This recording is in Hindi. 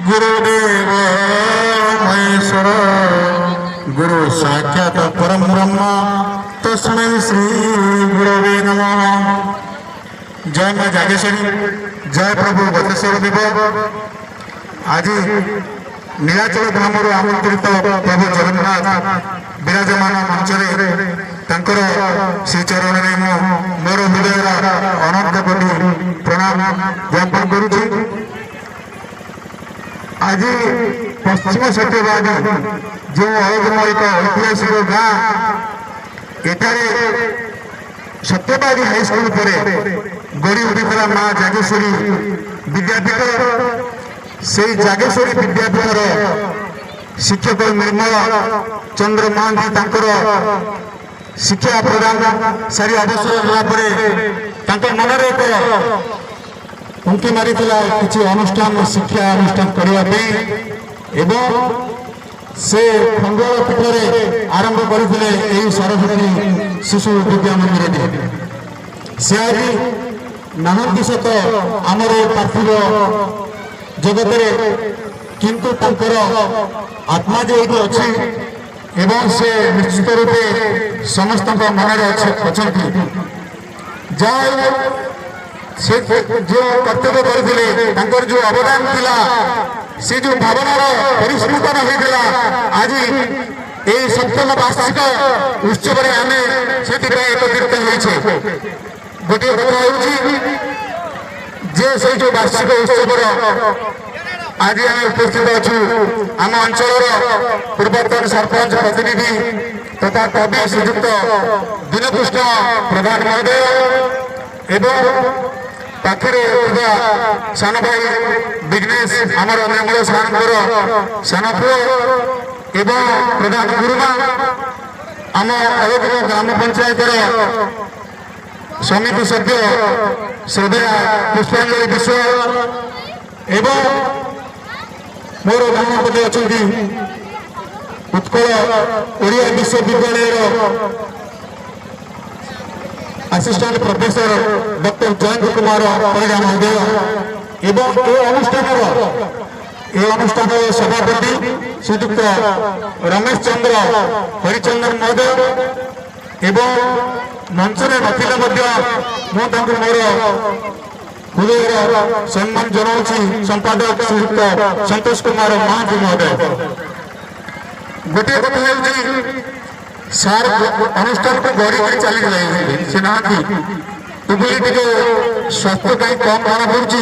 गुरुदेव महेश्वर गुरु साक्षात परम ब्रह्म तस्मै श्री गुरवे नमः। जय मां जागेश्वरी, जय प्रभु बतेश्वर देव। आज नीलाचल ग्रामर आमंत्रित प्रभु जगन्नाथ विराजमान मंचरे तांकर श्रीचरण मोर हृदय अनंत कोटि प्रणाम ज्ञापन करुछि। आज पश्चिम सत्यवादी जो एक ऐतिहासिक गाँ एठारे सत्यवादी हाईस्कल पर गढ़ी उठिला माँ जागेश्वरी विद्यापीठ। से जागेश्वरी विद्यापीठर शिक्षक निर्मल चंद्र महांती तांकर शिक्षा प्रदान सारी अवसर होगा मनरे एक उंकी मारी किसी अनुष्ठान शिक्षा अनुष्ठान करने से खंडोल पीठरे आरंभ करते सरस्वती शिशु विद्या मंदिर से आज नाहंती सत आमर पार्थिव जगत किंतु तांकर आत्मा जो ये अच्छी एवं से निश्चित रूपे समस्त मनरे अच्छा जहाँ से जो कर्तव्य करते जो अवदान थिला से जो भावनार परिस्फुटन होता आज ये सप्तम वार्षिक उत्सव आम से एकत्रित होइछे। गोटे कथा जे से जो वार्षिक उत्सव आज आम उपस्थित अच्छु आम अंचल पूर्वतन सरपंच प्रतिनिधि तथा कवि श्रीजुक्त दीनकृष्ण प्रधान महोदय एवं पाखे सान भाई विघ्नेश आमर निर्मल सार सान पुओ एवं प्रधान गुरुमा आम अलगपुर ग्राम पंचायत समिति सभ्य श्रद्धेय पुष्पांजलि विश्व एवं मोर ग्रामपति अच्छा उत्कल ओडिया विश्वविद्यालय assistant professor doctor Jayant Kumar Parija महोदय एवं अनुष्ठान सभापति श्रीजुक्त रमेश चंद्र हरिचंदन महोदय एवं मंचरे नथिले मोर हृदय सम्मान जनाऊँ संपादक श्रीजुक्त संतोष कुमार महांती महोदय। गोटे कथा सार अनुष्ठान को गड़ी चली जाए ना स्वास्थ्य कम ध्यान पड़ुची।